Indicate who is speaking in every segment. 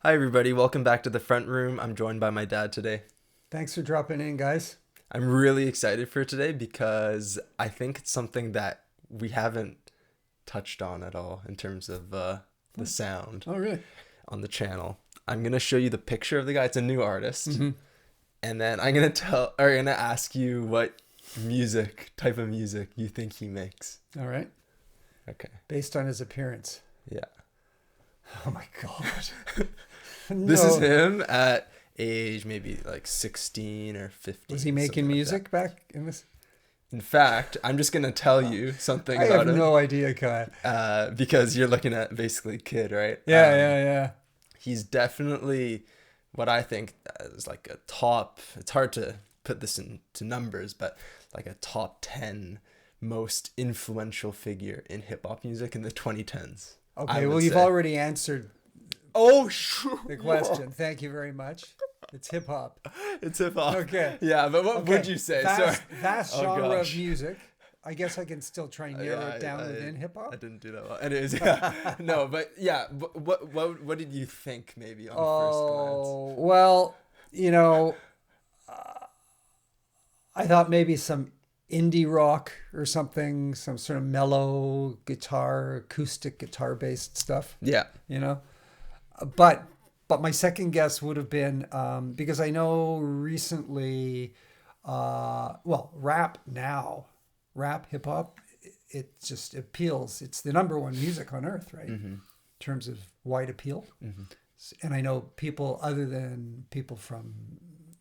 Speaker 1: Hi, everybody. Welcome back to the front room. I'm joined by my dad today.
Speaker 2: Thanks for dropping in, guys.
Speaker 1: I'm really excited for today because I think it's something that we haven't touched on at all in terms of the sound
Speaker 2: Oh, really?
Speaker 1: on the channel. I'm gonna show you the picture of the guy. It's a new artist,
Speaker 2: Mm-hmm.
Speaker 1: and then gonna ask you what type of music you think he makes.
Speaker 2: All right.
Speaker 1: Okay.
Speaker 2: Based on his appearance.
Speaker 1: Yeah.
Speaker 2: Oh my God.
Speaker 1: This is
Speaker 2: No.
Speaker 1: him at age maybe like 16 or 15.
Speaker 2: Was he making
Speaker 1: something like that.
Speaker 2: music back in this?
Speaker 1: In fact, I'm just gonna tell you something
Speaker 2: I
Speaker 1: about
Speaker 2: have
Speaker 1: him
Speaker 2: no idea, Kai.
Speaker 1: because you're looking at basically kid, right?
Speaker 2: Yeah.
Speaker 1: He's definitely what I think is like a top. It's hard to put this into numbers, but like a top 10 most influential figure in hip hop music in the 2010s.
Speaker 2: Okay, well, you've already answered
Speaker 1: Oh, sure.
Speaker 2: the question. Thank you very much. It's hip hop.
Speaker 1: It's hip hop.
Speaker 2: Okay.
Speaker 1: Yeah, but what
Speaker 2: Okay.
Speaker 1: would you say?
Speaker 2: Vast,
Speaker 1: Sorry.
Speaker 2: vast
Speaker 1: Oh,
Speaker 2: genre of
Speaker 1: gosh.
Speaker 2: music. I guess I can still try and narrow
Speaker 1: Yeah,
Speaker 2: it down
Speaker 1: I
Speaker 2: within hip hop.
Speaker 1: didn't do that well. Anyways, yeah. No, but yeah. What did you think maybe on
Speaker 2: Oh, well, you know, I thought maybe some indie rock or something, some sort of mellow guitar, acoustic guitar based stuff,
Speaker 1: first glance?
Speaker 2: you know. But my second guess would have been because I know recently, rap, hip hop, it just appeals. It's the number one music on earth, right?
Speaker 1: Mm-hmm.
Speaker 2: In terms of wide appeal.
Speaker 1: Mm-hmm.
Speaker 2: And I know people other than people from,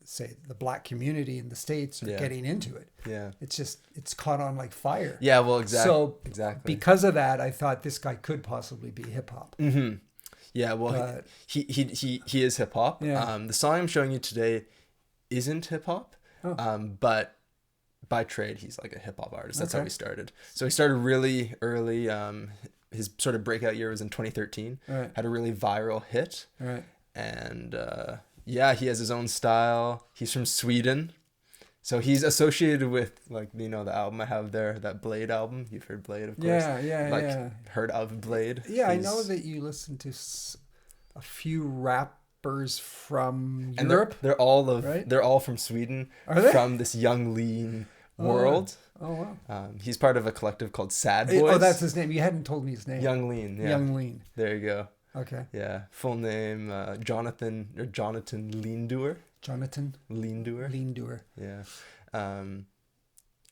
Speaker 2: say, the black community in the States are
Speaker 1: Yeah.
Speaker 2: getting into it.
Speaker 1: Yeah.
Speaker 2: It's caught on like fire.
Speaker 1: Yeah. Well, exactly.
Speaker 2: So
Speaker 1: Exactly.
Speaker 2: because of that, I thought this guy could possibly be hip hop.
Speaker 1: Mm-hmm. Yeah. Well,
Speaker 2: But
Speaker 1: he is hip hop.
Speaker 2: Yeah.
Speaker 1: The song I'm showing you today isn't hip hop.
Speaker 2: Oh.
Speaker 1: But by trade, he's like a hip hop artist. That's how
Speaker 2: Okay.
Speaker 1: he started. So he started really early. His sort of breakout year was in 2013.
Speaker 2: Right.
Speaker 1: Had a really viral hit.
Speaker 2: Right.
Speaker 1: And yeah, he has his own style. He's from Sweden, so he's associated with the album I have there, that Blade album. You've heard Blade, of course.
Speaker 2: Yeah.
Speaker 1: Heard of Blade.
Speaker 2: Yeah, I
Speaker 1: He's-
Speaker 2: know that you listen to a few rappers from
Speaker 1: and
Speaker 2: Europe. right?
Speaker 1: they're all from Sweden.
Speaker 2: Are they?
Speaker 1: From this young lean
Speaker 2: Oh,
Speaker 1: world.
Speaker 2: Oh, wow.
Speaker 1: He's part of a collective called Sad Boys.
Speaker 2: Oh, that's his name. You hadn't told me his name.
Speaker 1: Young Lean. Yeah.
Speaker 2: Young Lean.
Speaker 1: There you go.
Speaker 2: Okay.
Speaker 1: Yeah. Full name Jonathan Leendoer.
Speaker 2: Jonathan
Speaker 1: Leendoer.
Speaker 2: Leendoer.
Speaker 1: Yeah.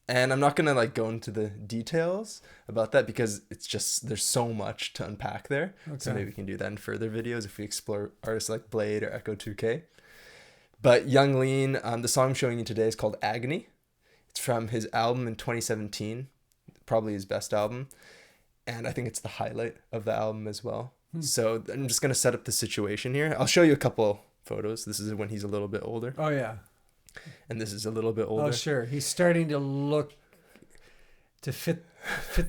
Speaker 1: And I'm not gonna go into the details about that because it's just there's so much to unpack there. So
Speaker 2: Okay.
Speaker 1: maybe we can do that in further videos if we explore artists like Blade or Echo 2K. But Young Lean, the song I'm showing you today is called Agony. It's from his album in 2017, probably his best album. And I think it's the highlight of the album as well. So I'm just gonna set up the situation here. I'll show you a couple photos. This is when he's a little bit older,
Speaker 2: Oh, yeah.
Speaker 1: and this is a little bit older.
Speaker 2: Oh, sure. He's starting to look to fit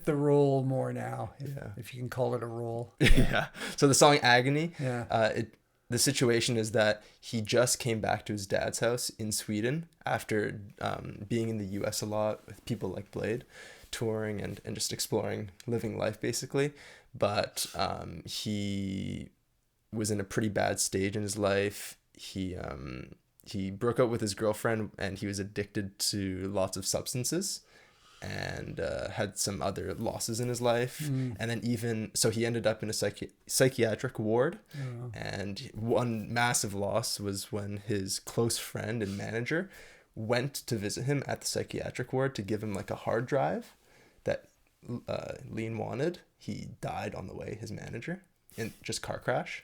Speaker 2: the role more now, if you can call it a role.
Speaker 1: Yeah. So the song Agony,
Speaker 2: Yeah.
Speaker 1: the situation is that he just came back to his dad's house in Sweden after being in the US a lot with people like Blade, touring and just exploring, living life basically. But he was in a pretty bad stage in his life. He broke up with his girlfriend and he was addicted to lots of substances and had some other losses in his life. And then so he ended up in a psychiatric ward.
Speaker 2: Oh.
Speaker 1: And one massive loss was when his close friend and manager went to visit him at the psychiatric ward to give him a hard drive that Lean wanted. He died on the way, his manager, in just car crash.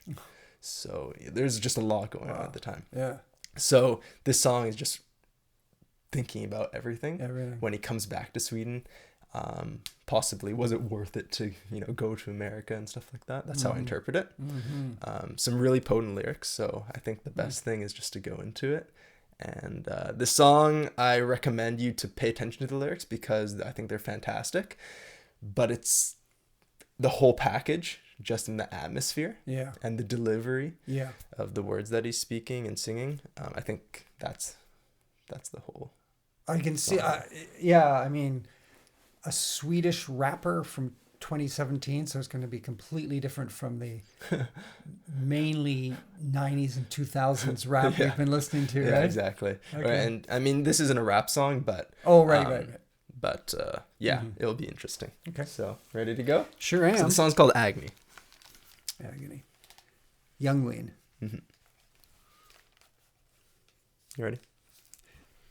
Speaker 1: So there's just a lot going on at the time.
Speaker 2: Yeah.
Speaker 1: So this song is just thinking about everything.
Speaker 2: Everything.
Speaker 1: When he comes back to Sweden. Possibly, was it worth it to go to America and stuff like that? That's how I interpret it. Some really potent lyrics, so I think the best thing is just to go into it. And the song, I recommend you to pay attention to the lyrics because I think they're fantastic. But it's the whole package, just in the atmosphere
Speaker 2: Yeah.
Speaker 1: and the delivery
Speaker 2: Yeah.
Speaker 1: of the words that he's speaking and singing. I think that's the whole.
Speaker 2: I can see. Yeah. I mean, a Swedish rapper from 2017, so it's going to be completely different from the mainly 90s and 2000s rap we've been listening to,
Speaker 1: Yeah,
Speaker 2: right?
Speaker 1: exactly.
Speaker 2: Okay.
Speaker 1: Right, and I mean, this isn't a rap song, but
Speaker 2: Right.
Speaker 1: But yeah, it'll be interesting.
Speaker 2: Okay.
Speaker 1: So ready to go?
Speaker 2: Sure am.
Speaker 1: So the song's called Agony.
Speaker 2: Agony. Youngween.
Speaker 1: Mm-hmm. You ready?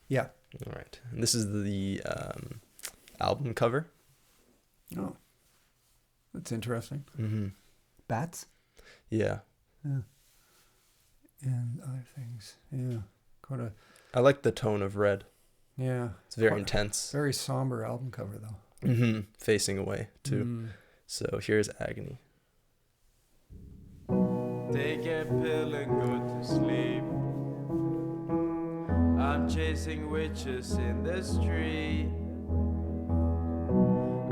Speaker 2: Yeah.
Speaker 1: All right. And this is the album cover.
Speaker 2: Oh, that's interesting.
Speaker 1: Mm-hmm.
Speaker 2: Bats.
Speaker 1: Yeah.
Speaker 2: Yeah. And other things. Yeah. Quite a.
Speaker 1: I like the tone of red.
Speaker 2: Yeah.
Speaker 1: It's very intense.
Speaker 2: Very somber album cover, though.
Speaker 1: Mm-hmm. Facing away too. So here's Agony.
Speaker 3: Take a pill and go to sleep. I'm chasing witches in the street.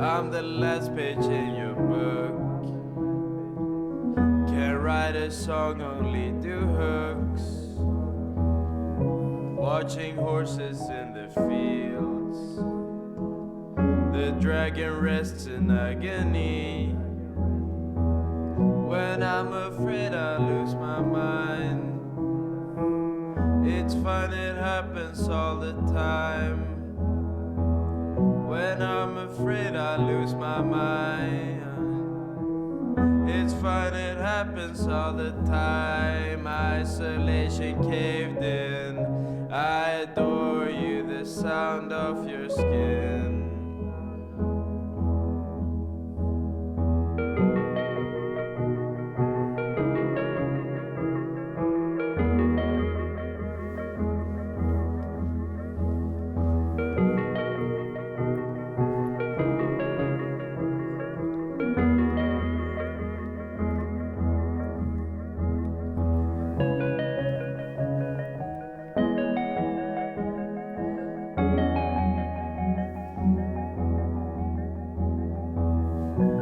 Speaker 3: I'm the last page in your book. Can't write a song, only do hooks. Watching horses in the fields. The dragon rests in agony. When I'm afraid I lose my mind. It's fun, it happens all the time. When I'm afraid I lose my mind. It's fun, it happens all the time. Isolation caved in. I adore you, the sound of your skin.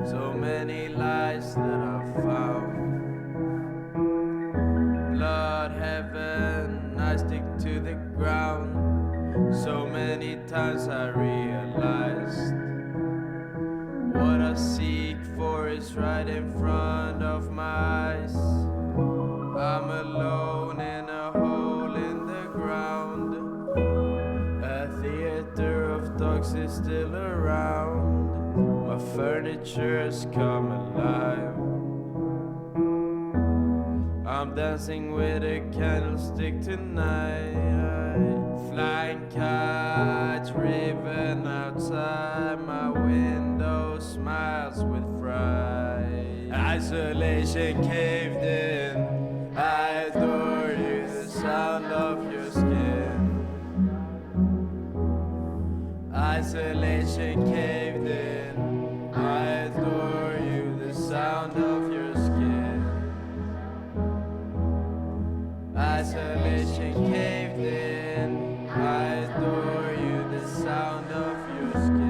Speaker 3: So many lies that I've found. Blood, heaven, I stick to the ground. So many times I realized what I seek for is right in front of my eyes. I'm alone in a hole in the ground. A theater of dogs is still around. My furniture's come alive. I'm dancing with a candlestick tonight. Flying kites, raven outside my window smiles with fright. Isolation caved in. I adore you, the sound of your skin. Isolation caved in. I adore you, the sound of your skin. Isolation caved in. I adore you, the sound of your skin.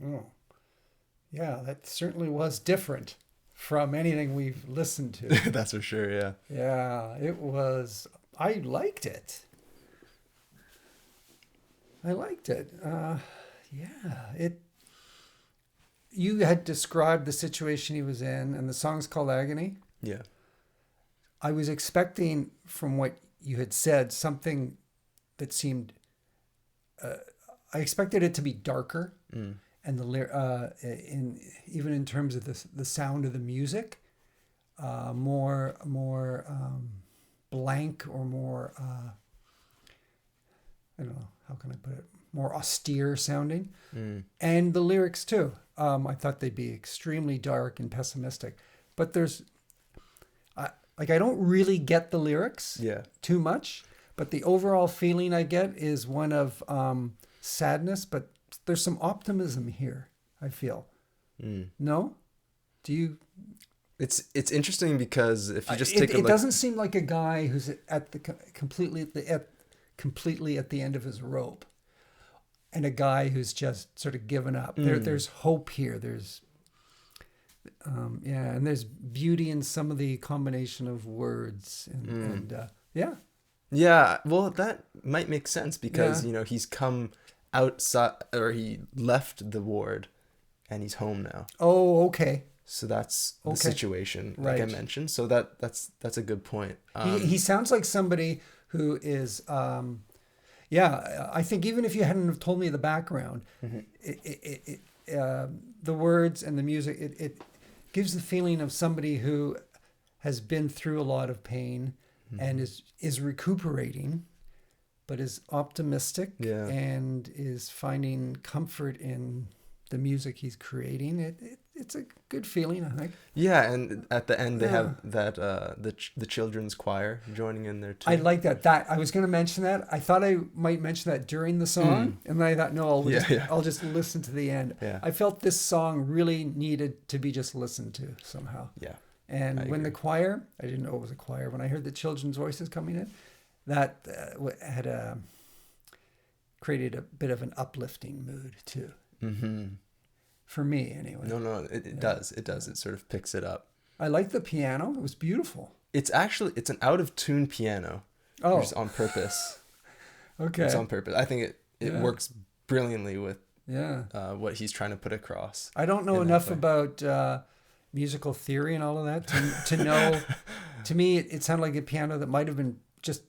Speaker 2: Oh, yeah, that certainly was different from anything we've listened to.
Speaker 1: That's for sure. Yeah.
Speaker 2: Yeah, it was. I liked it. Yeah, it. You had described the situation he was in, and the song's called Agony.
Speaker 1: Yeah.
Speaker 2: I was expecting, from what you had said, something that seemed. I expected it to be darker, and even in terms of the sound of the music, more blank or more. I don't know. how can I put it, more austere sounding.
Speaker 1: Mm.
Speaker 2: And the lyrics too. I thought they'd be extremely dark and pessimistic, but I don't really get the lyrics
Speaker 1: Yeah.
Speaker 2: too much, but the overall feeling I get is one of sadness, but there's some optimism here, I feel.
Speaker 1: Mm.
Speaker 2: No? Do you?
Speaker 1: It's interesting because if you just take a
Speaker 2: It
Speaker 1: look,
Speaker 2: doesn't seem like a guy who's at the completely at the end of his rope, and a guy who's just sort of given up. There's hope here. There's and there's beauty in some of the combination of words and yeah.
Speaker 1: Yeah, well, that might make sense because,
Speaker 2: Yeah.
Speaker 1: he's come outside, or he left the ward and he's home now.
Speaker 2: Oh, okay.
Speaker 1: So that's the
Speaker 2: Okay.
Speaker 1: situation, like I
Speaker 2: Right.
Speaker 1: mentioned. So that's a good point.
Speaker 2: He sounds like somebody who is, I think even if you hadn't have told me the background, the words and the music, it gives the feeling of somebody who has been through a lot of pain and is recuperating, but is optimistic
Speaker 1: Yeah.
Speaker 2: and is finding comfort in the music he's creating. It's a good feeling, I think.
Speaker 1: Yeah, and at the end they
Speaker 2: Yeah.
Speaker 1: have that the children's choir joining in there too.
Speaker 2: I like that. I was going to mention that. I thought I might mention that during the song, and then I thought, no, I'll just listen to the end.
Speaker 1: Yeah.
Speaker 2: I felt this song really needed to be just listened to somehow.
Speaker 1: Yeah.
Speaker 2: And
Speaker 1: I
Speaker 2: when
Speaker 1: agree.
Speaker 2: the choir, I didn't know it was a choir. When I heard the children's voices coming in, that had created a bit of an uplifting mood too.
Speaker 1: Mm-hmm.
Speaker 2: For me, anyway.
Speaker 1: No, it does. It does. It sort of picks it up.
Speaker 2: I liked the piano. It was beautiful.
Speaker 1: It's an out of tune piano.
Speaker 2: Oh.
Speaker 1: Just on purpose.
Speaker 2: Okay.
Speaker 1: It's on purpose. I think it
Speaker 2: Yeah.
Speaker 1: works brilliantly with
Speaker 2: Yeah.
Speaker 1: what he's trying to put across.
Speaker 2: I don't know
Speaker 1: in that
Speaker 2: enough
Speaker 1: way.
Speaker 2: about musical theory and all of that to know. To me, it sounded like a piano that might have been just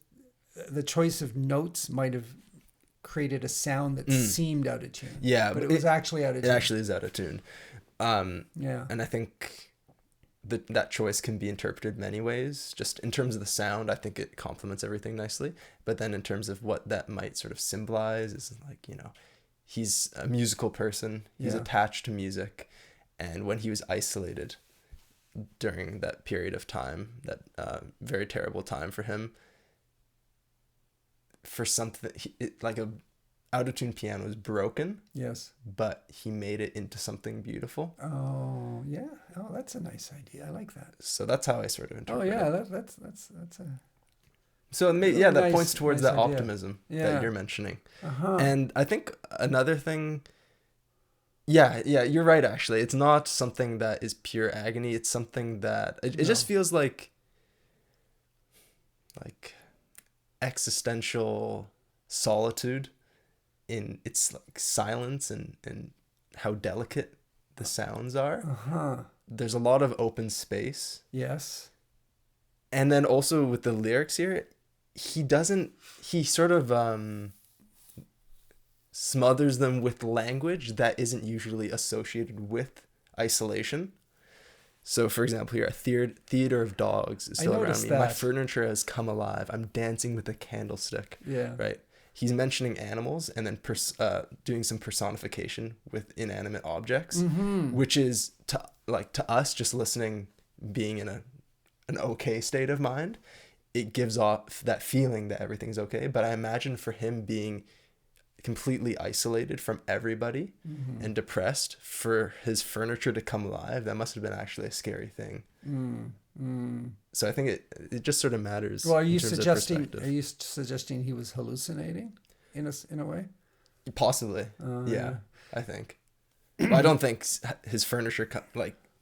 Speaker 2: the choice of notes might have created a sound that seemed out of tune.
Speaker 1: Yeah,
Speaker 2: but it was actually out of
Speaker 1: It
Speaker 2: tune.
Speaker 1: actually is out of tune.
Speaker 2: Yeah.
Speaker 1: And I think that choice can be interpreted many ways. Just in terms of the sound, I think it complements everything nicely. But then in terms of what that might sort of symbolize is like, he's a musical person. He's
Speaker 2: Yeah.
Speaker 1: attached to music. And when he was isolated during that period of time, that very terrible time for him, for something, like a out-of-tune piano is broken,
Speaker 2: Yes.
Speaker 1: but he made it into something beautiful.
Speaker 2: Oh yeah. Oh, that's a nice idea. I like that.
Speaker 1: So that's how I sort of
Speaker 2: Oh
Speaker 1: interpret
Speaker 2: yeah.
Speaker 1: it.
Speaker 2: That's a.
Speaker 1: So that
Speaker 2: Nice-
Speaker 1: points towards
Speaker 2: nice
Speaker 1: that
Speaker 2: idea.
Speaker 1: optimism
Speaker 2: Yeah.
Speaker 1: that you're mentioning.
Speaker 2: Uh-huh.
Speaker 1: And I think another thing, yeah, you're right, actually. It's not something that is pure agony. It's something that, it just feels like existential solitude in its like silence and how delicate the sounds are.
Speaker 2: Uh-huh.
Speaker 1: There's a lot of open space.
Speaker 2: Yes.
Speaker 1: And then also with the lyrics here, he sort of smothers them with language that isn't usually associated with isolation. So, for example, here, a theater of dogs is
Speaker 2: I
Speaker 1: still around
Speaker 2: noticed
Speaker 1: me. My
Speaker 2: that.
Speaker 1: furniture has come alive. I'm dancing with a candlestick.
Speaker 2: Yeah.
Speaker 1: Right? He's mentioning animals and then doing some personification with inanimate objects, which is to us just listening, being in an okay state of mind, it gives off that feeling that everything's okay. But I imagine for him being completely isolated from everybody and depressed, for his furniture to come alive, that must have been actually a scary thing. So I think it just sort of matters.
Speaker 2: Well, are
Speaker 1: in
Speaker 2: you
Speaker 1: terms of
Speaker 2: suggesting
Speaker 1: perspective.
Speaker 2: he was hallucinating in a way?
Speaker 1: Possibly?
Speaker 2: Yeah.
Speaker 1: Yeah, I think. Well, I don't think his furniture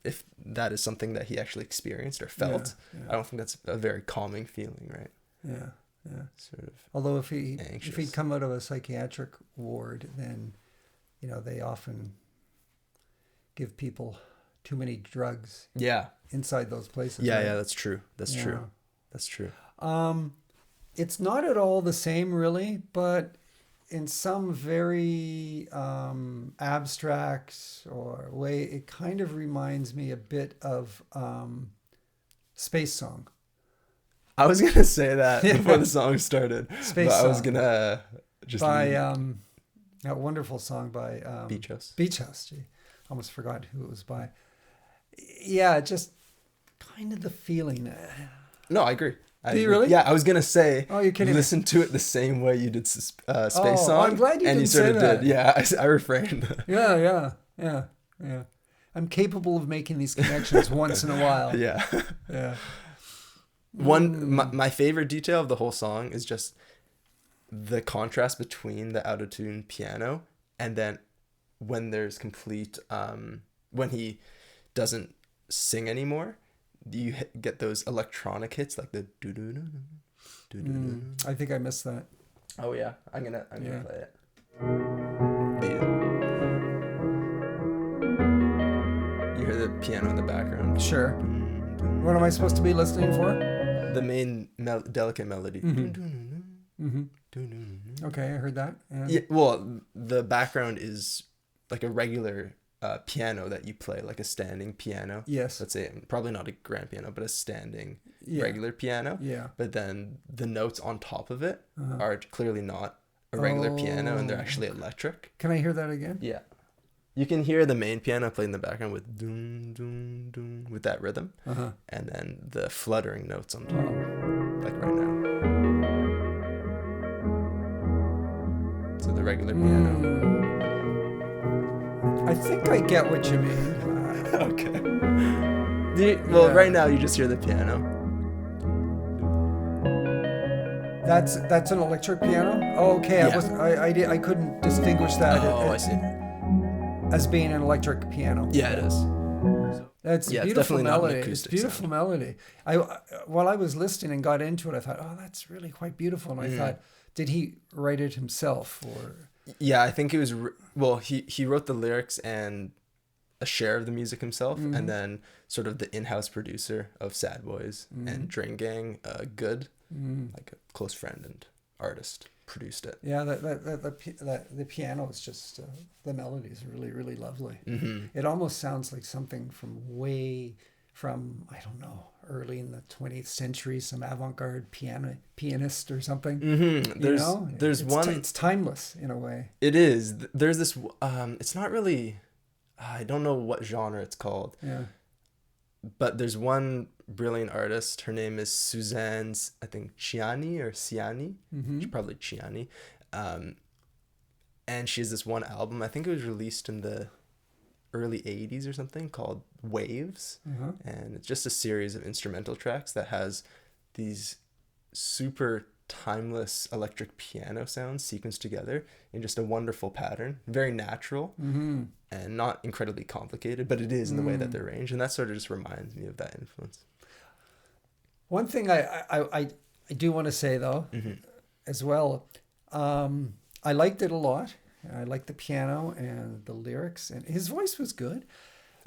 Speaker 1: if that is something that he actually experienced or felt.
Speaker 2: Yeah.
Speaker 1: I don't think that's a very calming feeling, right?
Speaker 2: Yeah. Yeah.
Speaker 1: Sort of.
Speaker 2: Although if he'd
Speaker 1: Anxious.
Speaker 2: come out of a psychiatric ward, then they often give people too many drugs
Speaker 1: Yeah.
Speaker 2: inside those places.
Speaker 1: Yeah,
Speaker 2: right?
Speaker 1: yeah, that's true. That's
Speaker 2: Yeah.
Speaker 1: true. That's true.
Speaker 2: It's not at all the same, really, but in some very abstract or way, it kind of reminds me a bit of Space Song.
Speaker 1: I was gonna say that before the song started,
Speaker 2: Space
Speaker 1: but I was
Speaker 2: Song.
Speaker 1: gonna Just
Speaker 2: by
Speaker 1: leave.
Speaker 2: that wonderful song by
Speaker 1: Beach House.
Speaker 2: Beach House. Gee, almost forgot who it was by. Yeah, just kind of the feeling.
Speaker 1: No, I agree.
Speaker 2: Do you really?
Speaker 1: Yeah, I was gonna say.
Speaker 2: Oh, you're kidding me.
Speaker 1: Listen to it the same way you did Space
Speaker 2: Oh,
Speaker 1: Song.
Speaker 2: I'm glad you
Speaker 1: and
Speaker 2: didn't
Speaker 1: you sort
Speaker 2: say
Speaker 1: of
Speaker 2: that.
Speaker 1: did. Yeah, I refrained.
Speaker 2: Yeah. I'm capable of making these connections once in a while.
Speaker 1: Yeah.
Speaker 2: Yeah.
Speaker 1: My favorite detail of the whole song is just the contrast between the out-of-tune piano and then when there's complete when he doesn't sing anymore, you get those electronic hits like the
Speaker 2: I think I missed that.
Speaker 1: Oh yeah, I'm gonna play it. You hear the piano in the background.
Speaker 2: Sure. What am I supposed to be listening for?
Speaker 1: The main delicate melody.
Speaker 2: Okay, I heard that.
Speaker 1: Yeah, well, the background is like a regular piano that you play, like a standing piano.
Speaker 2: Yes.
Speaker 1: Let's say, probably not a grand piano, but a standing
Speaker 2: Yeah.
Speaker 1: regular piano.
Speaker 2: Yeah.
Speaker 1: But then the notes on top of it are clearly not a regular piano, and they're actually electric.
Speaker 2: Can I hear that again?
Speaker 1: Yeah. You can hear the main piano played in the background with doom, doom, doom, with that rhythm. And then the fluttering notes on top, like right now. So the regular piano.
Speaker 2: I think I get what you mean.
Speaker 1: Okay. Right now you just hear the piano.
Speaker 2: That's an electric piano. Oh, okay.
Speaker 1: Yeah.
Speaker 2: I couldn't distinguish that.
Speaker 1: I see.
Speaker 2: As being an electric piano.
Speaker 1: Yeah, it is.
Speaker 2: That's a
Speaker 1: Yeah, it's
Speaker 2: beautiful
Speaker 1: definitely not an
Speaker 2: melody. It's
Speaker 1: acoustic
Speaker 2: beautiful melody. While I was listening and got into it, I thought, oh, that's really quite beautiful. And I thought, did he write it himself or?
Speaker 1: Yeah, I think it was. He wrote the lyrics and a share of the music himself, and then sort of the in-house producer of Sad Boys and Drain Gang, Good, like a close friend and artist, produced it.
Speaker 2: Yeah, the piano is just the melody is really, really lovely. It almost sounds like something from I don't know, early in the 20th century, some avant-garde pianist or something.
Speaker 1: It's
Speaker 2: timeless in a way.
Speaker 1: It is. There's this. It's not really. I don't know what genre it's called.
Speaker 2: Yeah.
Speaker 1: But there's one brilliant artist. Her name is Suzanne, I think Ciani or Ciani. She's probably Ciani. And she has this one album. I think it was released in the early 80s or something, called Waves. And it's just a series of instrumental tracks that has these super timeless electric piano sounds sequenced together in just a wonderful pattern, very natural and not incredibly complicated, but it is in the way that they're arranged, and that sort of just reminds me of that influence.
Speaker 2: One thing I do want to say though, as well, I liked it a lot. I liked the piano and the lyrics, and his voice was good.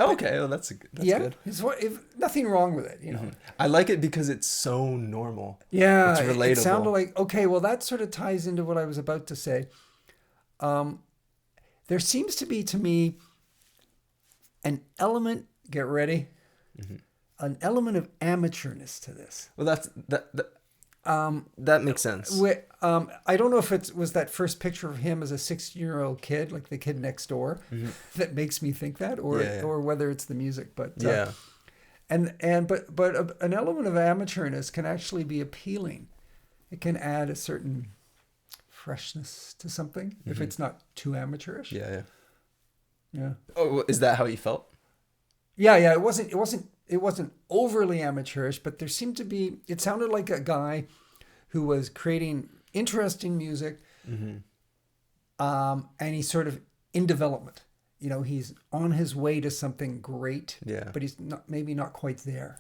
Speaker 1: Okay, well that's good.
Speaker 2: His voice, nothing wrong with it, you know.
Speaker 1: I like it because it's so normal.
Speaker 2: Yeah,
Speaker 1: it's relatable.
Speaker 2: It sounded like, okay, well that sort of ties into what I was about to say. There seems to be, to me, an element, get ready, an element of amateurness to this.
Speaker 1: Well, that makes sense.
Speaker 2: I don't know if it was that first picture of him as a 16-year-old kid, like the kid next door, that makes me think that, or whether it's the music. But but an element of amateurness can actually be appealing. It can add a certain freshness to something if it's not too amateurish. Yeah.
Speaker 1: Oh, is that how you felt?
Speaker 2: Yeah. It wasn't overly amateurish, but there seemed to be. It sounded like a guy who was creating interesting music, and he's sort of in development. You know, he's on his way to something great.
Speaker 1: Yeah.
Speaker 2: But he's maybe not quite there.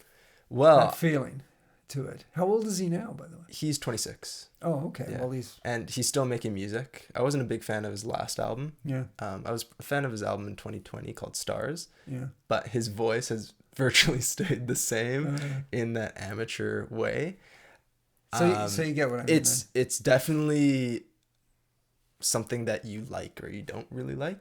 Speaker 1: Well,
Speaker 2: that feeling to it. How old is he now, by the way?
Speaker 1: He's 26.
Speaker 2: Oh, okay.
Speaker 1: Yeah.
Speaker 2: Well,
Speaker 1: and he's still making music. I wasn't a big fan of his last album.
Speaker 2: Yeah.
Speaker 1: I was a fan of his album in 2020 called Stars.
Speaker 2: Yeah.
Speaker 1: But his voice has virtually stayed the same in that amateur way.
Speaker 2: So you get what I mean.
Speaker 1: It's definitely something that you like or you don't really like.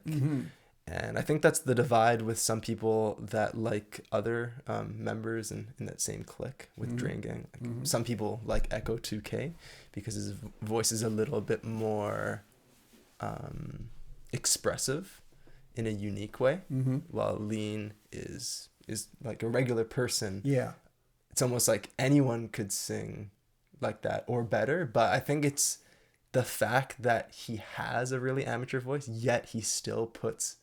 Speaker 1: And I think that's the divide with some people that like other members in that same clique with Drain Gang. Like some people like Echo 2K because his voice is a little bit more expressive in a unique way, while Lean is like a regular person.
Speaker 2: Yeah.
Speaker 1: It's almost like anyone could sing like that or better, but I think it's the fact that he has a really amateur voice, yet he still puts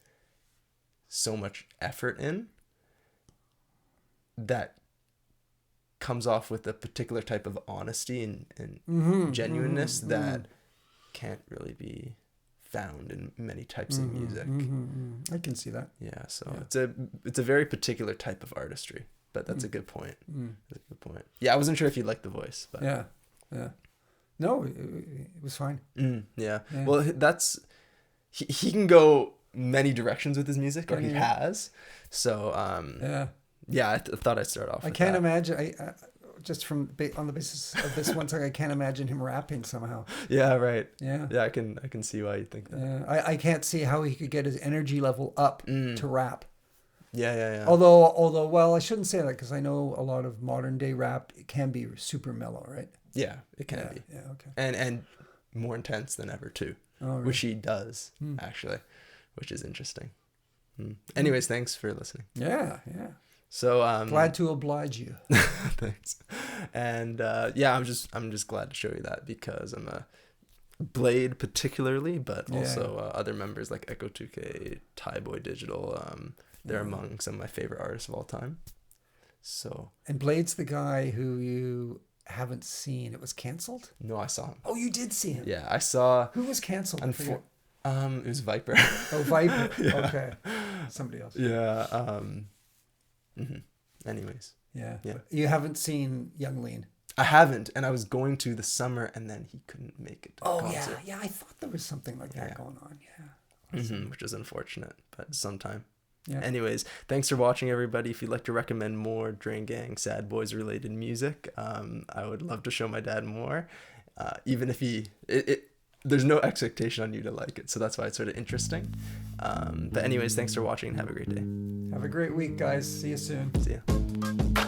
Speaker 1: so much effort in, that comes off with a particular type of honesty and genuineness that can't really be found in many types of music.
Speaker 2: I can see that.
Speaker 1: Yeah, so it's a very particular type of artistry, but that's a good point. That's a good point. Yeah, I wasn't sure if you liked the voice, but
Speaker 2: Yeah. No, it was fine.
Speaker 1: Yeah. Well, that's he can go many directions with his music, or he has. So I thought I'd start off.
Speaker 2: I can't imagine. I just on the basis of this one song, I can't imagine him rapping somehow.
Speaker 1: Yeah, right.
Speaker 2: Yeah.
Speaker 1: Yeah, I can see why you think that.
Speaker 2: Yeah. I can't see how he could get his energy level up to rap.
Speaker 1: Yeah.
Speaker 2: Although, well, I shouldn't say that because I know a lot of modern day rap can be super mellow, right?
Speaker 1: Yeah, it can be.
Speaker 2: Yeah, okay.
Speaker 1: And more intense than ever too,
Speaker 2: really?
Speaker 1: which he does actually, which is interesting. Anyways, thanks for listening.
Speaker 2: Yeah.
Speaker 1: So
Speaker 2: glad to oblige you.
Speaker 1: Thanks. And I'm just glad to show you that because I'm a Blade particularly, but also other members like Echo 2K, Thai Boy Digital. They're among some of my favorite artists of all time. So. And
Speaker 2: Blade's the guy who you haven't seen. It was canceled?
Speaker 1: No, I saw him.
Speaker 2: Oh, you did see him?
Speaker 1: Yeah, I saw.
Speaker 2: Who was canceled?
Speaker 1: It was Viper.
Speaker 2: Oh, Viper. Okay. Somebody else.
Speaker 1: Yeah. Anyways.
Speaker 2: Yeah. You haven't seen Young Lean?
Speaker 1: I haven't, and I was going to this summer, and then he couldn't make it to the concert.
Speaker 2: Yeah. I thought there was something like that going on. Yeah.
Speaker 1: Which is unfortunate, but sometime.
Speaker 2: Yeah.
Speaker 1: Anyways, thanks for watching, everybody. If you'd like to recommend more Drain Gang, Sad Boys related music, I would love to show my dad more. Even if there's no expectation on you to like it, so that's why it's sort of interesting. But anyways, thanks for watching and have a great day.
Speaker 2: Have a great week, guys. See you soon.
Speaker 1: See ya.